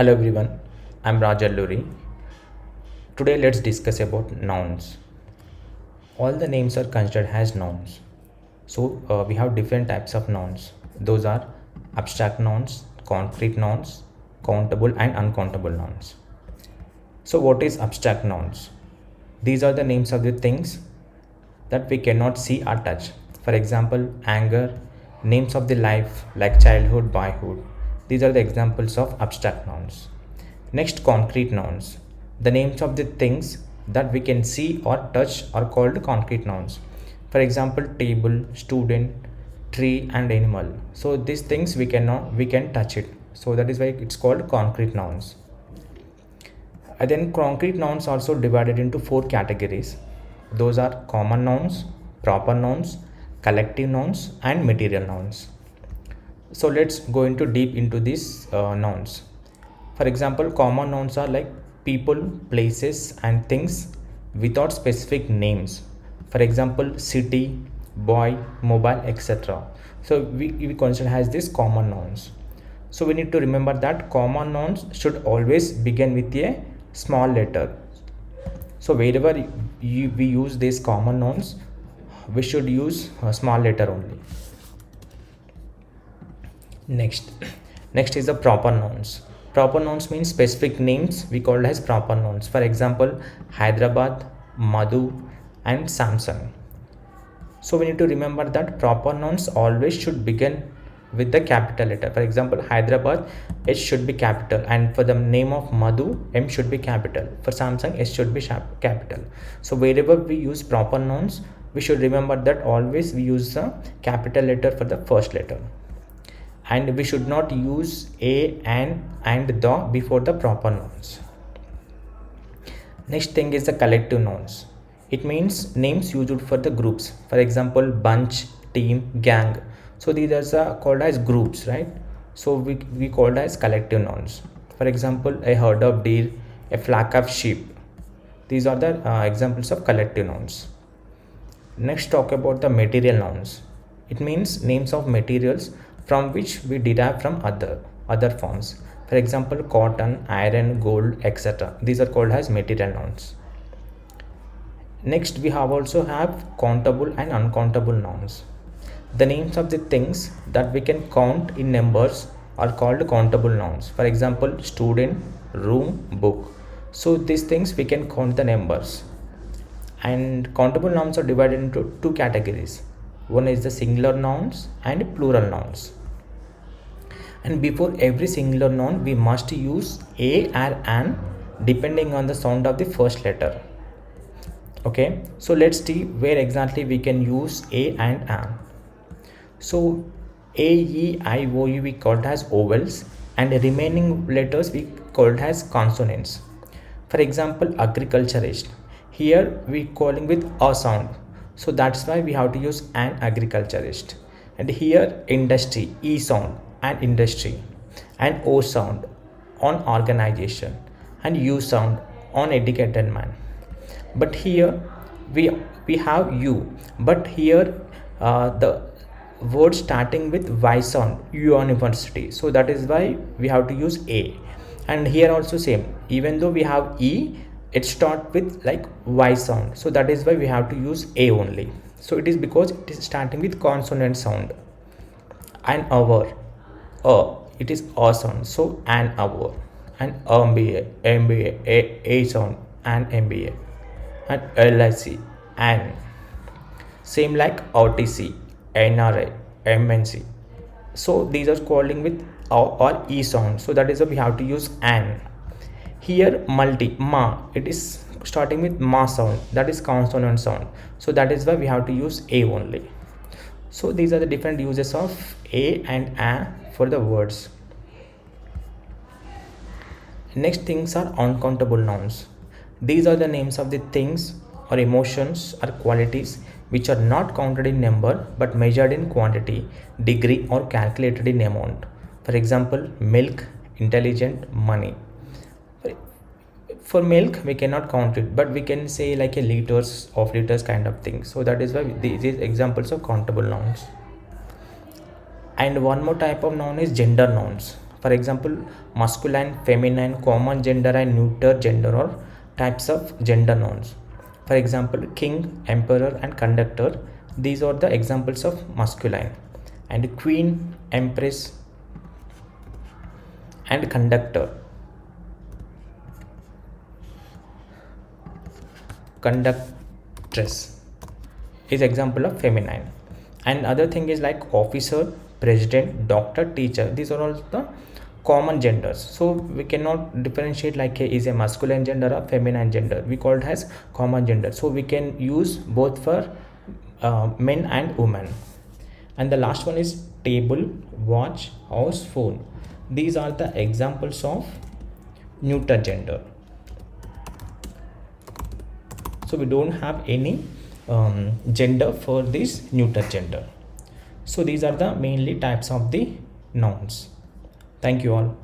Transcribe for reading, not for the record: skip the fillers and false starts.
Hello everyone, I'm Rajalluri. Today let's discuss about nouns. All the names are considered as nouns. So we have different types of nouns. Those are abstract nouns, concrete nouns, countable and uncountable nouns. So what is abstract nouns? These are the names of the things that we cannot see or touch. For example, anger, names of the life like childhood, boyhood. These are the examples of abstract nouns. Next, concrete nouns. The names of the things that we can see or touch are called concrete nouns. For example, table, student, tree and animal. So these things we can touch it. So that is why it's called concrete nouns. And then concrete nouns also divided into four categories. Those are common nouns, proper nouns, collective nouns and material nouns. So let's go into deep into these nouns. For example, common nouns are like people, places and things without specific names. For example, city, boy, mobile, etc. So we consider as these common nouns. So we need to remember that common nouns should always begin with a small letter. So wherever we use these common nouns, we should use a small letter only. Next is the proper nouns. Proper nouns means specific names we call as proper nouns. For example, Hyderabad, Madhu and Samsung. So we need to remember that proper nouns always should begin with the capital letter. For example, Hyderabad, H should be capital, and for the name of Madhu, M should be capital. For Samsung, S should be capital. So wherever we use proper nouns, we should remember that always we use the capital letter for the first letter, and we should not use a and the before the proper nouns. Next thing is the collective nouns. It means names used for the groups. For example, bunch, team, gang. So these are called as groups, right? So we called as collective nouns. For example, a herd of deer, a flock of sheep. These are the examples of collective nouns. Next, talk about the material nouns. It means names of materials from which we derive from other forms. For example, cotton, iron, gold, etc. These are called as material nouns. Next, we also have countable and uncountable nouns. The names of the things that we can count in numbers are called countable nouns. For example, student, room, book. So these things we can count the numbers. And countable nouns are divided into two categories. One is the singular nouns and plural nouns. And before every singular noun, we must use a or an depending on the sound of the first letter. Okay, so let's see where exactly we can use a and an. So a, e, I, o, u we called as vowels, and the remaining letters we called as consonants. For example, agriculturist. Here we calling with a sound, so that's why we have to use an agriculturist. And here industry, e sound, and industry, and o sound on organization, and u sound on educated man. But here we have u, but here the word starting with y sound, university, so that is why we have to use a. And here also same, even though we have e, it start with like y sound, so that is why we have to use a only. So it is because it is starting with consonant sound. And our it is a sound, so an hour. And mba a sound, and mba. And lic, and same like RTC, NRA, MNC. So these are calling with or e sound, so that is why we have to use an. Here multi, ma, it is starting with ma sound, that is consonant sound, so that is why we have to use a only. So these are the different uses of a and a for the words. Next things are uncountable nouns. These are the names of the things or emotions or qualities which are not counted in number but measured in quantity, degree or calculated in amount. For example, milk, intelligent, money. For milk we cannot count it, but we can say like a liters of liters kind of thing. So that is why these examples of countable nouns. And one more type of noun is gender nouns. For example, masculine, feminine, common gender and neuter gender are types of gender nouns. For example, king, emperor and conductor, these are the examples of masculine. And queen, empress and conductress is example of feminine. And other thing is like officer, president, doctor, teacher, these are all the common genders. So we cannot differentiate like is a masculine gender or feminine gender, we call it as common gender. So we can use both for men and women. And the last one is table, watch, house, phone, these are the examples of neuter gender. So we don't have any gender for this neuter gender. So these are the mainly types of the nouns. Thank you all.